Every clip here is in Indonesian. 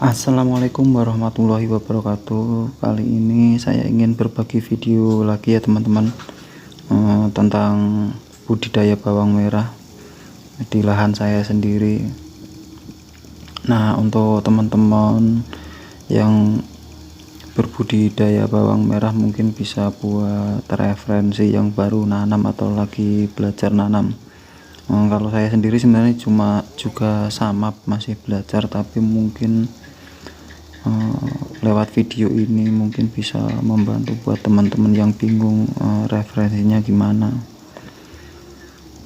Assalamualaikum warahmatullahi wabarakatuh. Kali ini saya ingin berbagi video lagi ya teman-teman, tentang budidaya bawang merah di lahan saya sendiri. Nah, untuk teman-teman yang berbudidaya bawang merah mungkin bisa buat referensi yang baru nanam atau lagi belajar nanam. Kalau saya sendiri sebenarnya juga sama masih belajar, tapi mungkin lewat video ini mungkin bisa membantu buat teman-teman yang bingung referensinya gimana.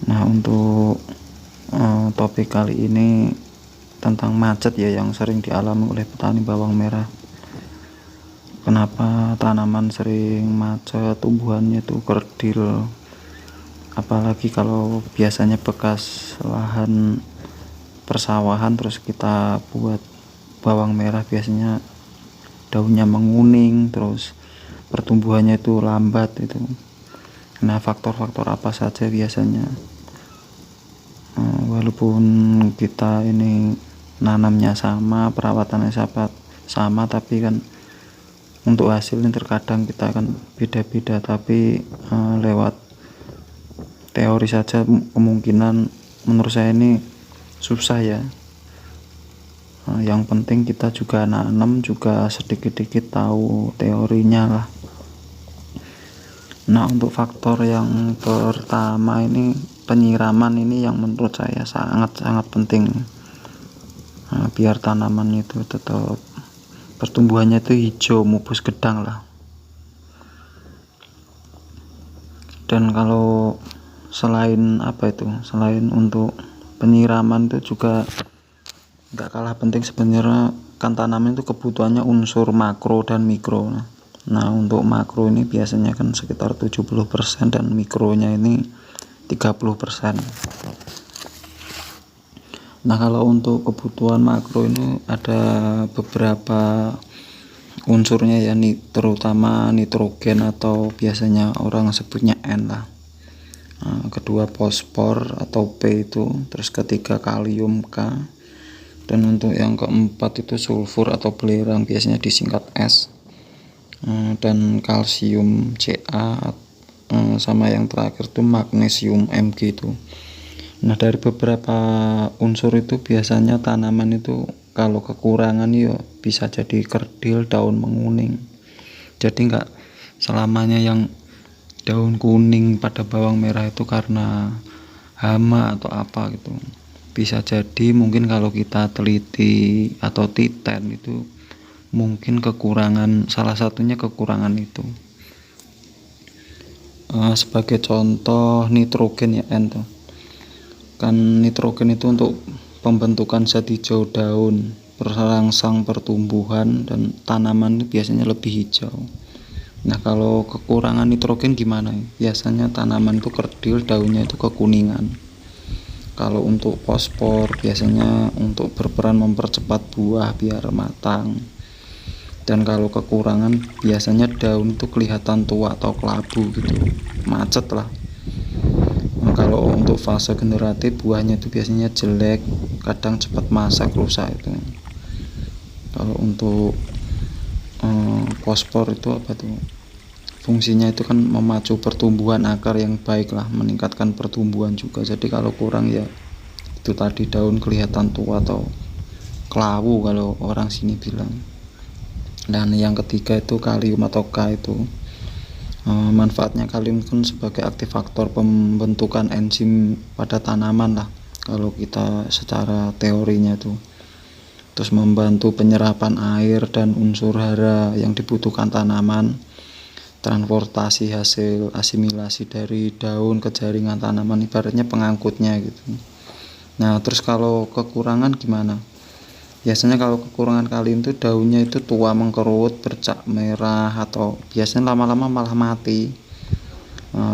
Nah, untuk topik kali ini tentang macet ya yang sering dialami oleh petani bawang merah. Kenapa tanaman sering macet, tumbuhannya itu kerdil, apalagi kalau biasanya bekas lahan persawahan terus kita buat bawang merah, biasanya daunnya menguning, terus pertumbuhannya itu lambat itu. Nah, faktor-faktor apa saja biasanya? Walaupun kita ini nanamnya sama, perawatannya sama, tapi kan untuk hasilnya terkadang kita kan beda-beda. Tapi lewat teori saja kemungkinan menurut saya ini susah ya. Yang penting kita juga nanam, juga sedikit-sedikit tahu teorinya lah. Nah, untuk faktor yang pertama ini penyiraman, ini yang menurut saya sangat-sangat penting. Biar tanaman itu tetap pertumbuhannya itu hijau, mubus gedang lah. Dan kalau selain untuk penyiraman itu juga nggak kalah penting sebenarnya, kan tanaman itu kebutuhannya unsur makro dan mikro. Nah, untuk makro ini biasanya kan sekitar 70% dan mikronya ini 30%. Nah, kalau untuk kebutuhan makro ini ada beberapa unsurnya ya, terutama nitrogen atau biasanya orang sebutnya N lah. Kedua fosfor atau P itu, terus ketiga kalium K, dan untuk yang keempat itu sulfur atau belerang biasanya disingkat S, dan kalsium Ca, sama yang terakhir itu magnesium Mg itu. Nah, dari beberapa unsur itu biasanya tanaman itu kalau kekurangan ya bisa jadi kerdil, daun menguning. Jadi nggak selamanya yang daun kuning pada bawang merah itu karena hama atau apa gitu. Bisa jadi mungkin kalau kita teliti atau titen itu mungkin salah satunya kekurangan itu. Sebagai contoh nitrogen ya N tuh. Kan nitrogen itu untuk pembentukan zat hijau daun, perangsang pertumbuhan, dan tanaman biasanya lebih hijau. Nah, kalau kekurangan nitrogen gimana? Biasanya tanaman itu kerdil, daunnya itu kekuningan. Kalau untuk fosfor biasanya untuk berperan mempercepat buah biar matang. Dan kalau kekurangan biasanya daun itu kelihatan tua atau kelabu gitu, macet lah. Nah, kalau untuk fase generatif buahnya itu biasanya jelek, kadang cepat masak, rusak itu. Kalau untuk fosfor itu apa tuh? Fungsinya itu kan memacu pertumbuhan akar yang baik lah, meningkatkan pertumbuhan juga. Jadi kalau kurang ya itu tadi, daun kelihatan tua atau kelabu kalau orang sini bilang. Dan yang ketiga itu kalium atau K itu. Manfaatnya kalium kan sebagai aktivator pembentukan enzim pada tanaman lah kalau kita secara teorinya itu. Terus membantu penyerapan air dan unsur hara yang dibutuhkan tanaman, transportasi hasil asimilasi dari daun ke jaringan tanaman, ibaratnya pengangkutnya gitu. Nah, terus kalau kekurangan gimana? Biasanya kalau kekurangan kalium itu daunnya itu tua, mengkerut, bercak merah, atau biasanya lama-lama malah mati.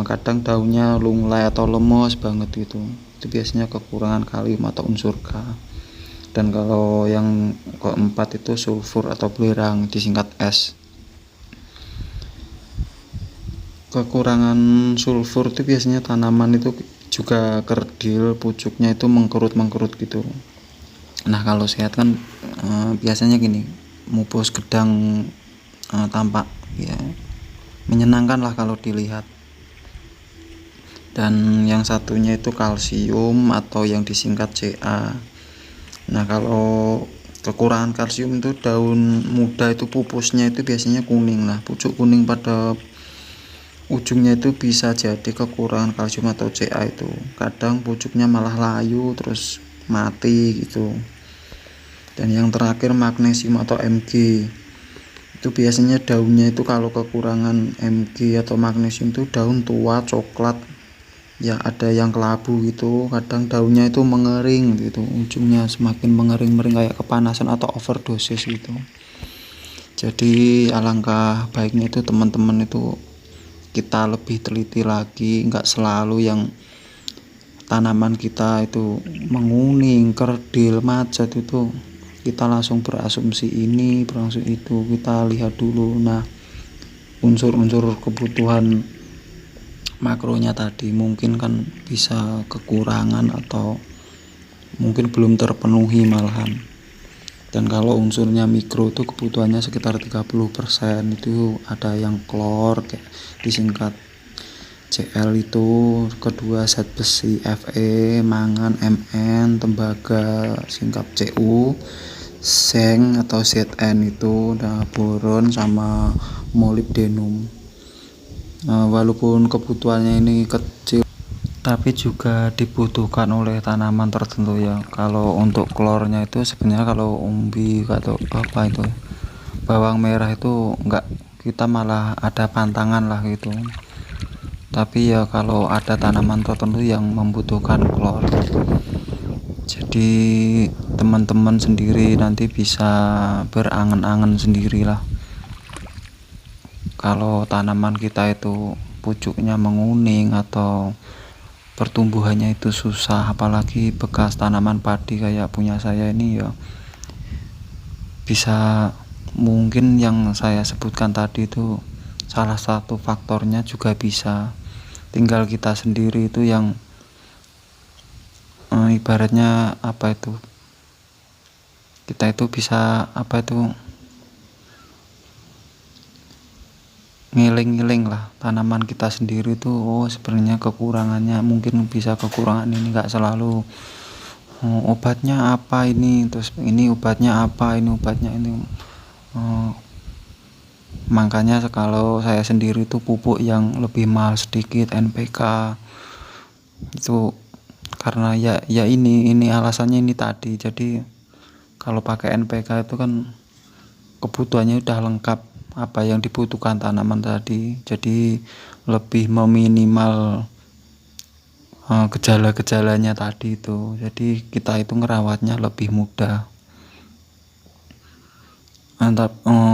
Kadang daunnya lunglai atau lemes banget gitu. Itu biasanya kekurangan kalium atau unsur K. Dan kalau yang keempat itu sulfur atau belerang disingkat S. Kekurangan sulfur itu biasanya tanaman itu juga kerdil, pucuknya itu mengkerut gitu. Nah kalau sehat kan biasanya gini, mupus gedang tampak ya menyenangkan lah kalau dilihat. Dan yang satunya itu kalsium atau yang disingkat Ca. Nah kalau kekurangan kalsium itu daun muda itu pupusnya itu biasanya kuning. Nah pucuk kuning pada ujungnya itu bisa jadi kekurangan kalsium atau Ca itu. Kadang pucuknya malah layu terus mati gitu. Dan yang terakhir magnesium atau Mg. Itu biasanya daunnya itu kalau kekurangan Mg atau magnesium itu daun tua coklat, ya ada yang kelabu gitu, kadang daunnya itu mengering gitu, ujungnya semakin mengering-mering kayak kepanasan atau overdosis gitu. Jadi alangkah baiknya itu teman-teman itu kita lebih teliti lagi, nggak selalu yang tanaman kita itu menguning, kerdil, macet itu kita langsung berasumsi ini, berasumsi itu. Kita lihat dulu nah unsur-unsur kebutuhan makronya tadi mungkin kan bisa kekurangan atau mungkin belum terpenuhi malahan. Dan kalau unsurnya mikro itu kebutuhannya sekitar 30%, itu ada yang klor kayak disingkat Cl itu, kedua zat besi Fe, mangan Mn, tembaga singkat Cu, seng atau Zn itu, nah boron sama molybdenum. Nah, walaupun kebutuhannya ini kecil tapi juga dibutuhkan oleh tanaman tertentu ya. Kalau untuk klornya itu sebenarnya kalau umbi atau apa itu bawang merah itu enggak, kita malah ada pantangan lah gitu. Tapi ya kalau ada tanaman tertentu yang membutuhkan klor, jadi teman-teman sendiri nanti bisa berangan-angan sendirilah. Kalau tanaman kita itu pucuknya menguning atau pertumbuhannya itu susah, apalagi bekas tanaman padi kayak punya saya ini ya, bisa mungkin yang saya sebutkan tadi itu salah satu faktornya juga bisa. Tinggal kita sendiri itu yang ibaratnya apa itu, kita itu bisa apa itu ngiling-ngiling lah tanaman kita sendiri tuh, oh sebenarnya kekurangannya mungkin bisa kekurangan ini, nggak selalu obatnya apa ini, terus ini obatnya apa, ini obatnya ini. Makanya kalau saya sendiri tuh pupuk yang lebih mahal sedikit, NPK itu karena ya ini alasannya ini tadi. Jadi kalau pakai NPK itu kan kebutuhannya udah lengkap apa yang dibutuhkan tanaman tadi, jadi lebih meminimal gejala-gejalanya tadi itu, jadi kita itu ngerawatnya lebih mudah.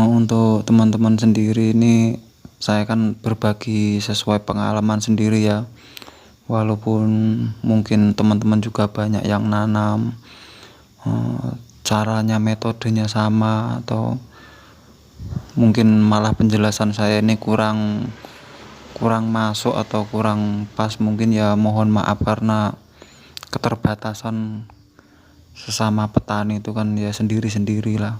Untuk teman-teman sendiri ini saya kan berbagi sesuai pengalaman sendiri ya, walaupun mungkin teman-teman juga banyak yang nanam caranya metodenya sama, atau mungkin malah penjelasan saya ini kurang masuk atau kurang pas, mungkin ya mohon maaf karena keterbatasan sesama petani itu kan ya sendiri-sendiri lah,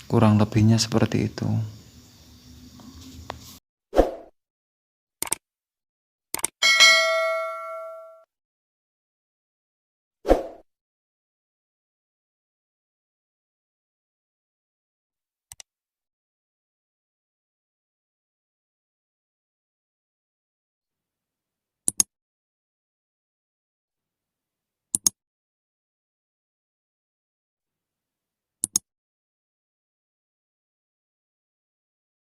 kurang lebihnya seperti itu.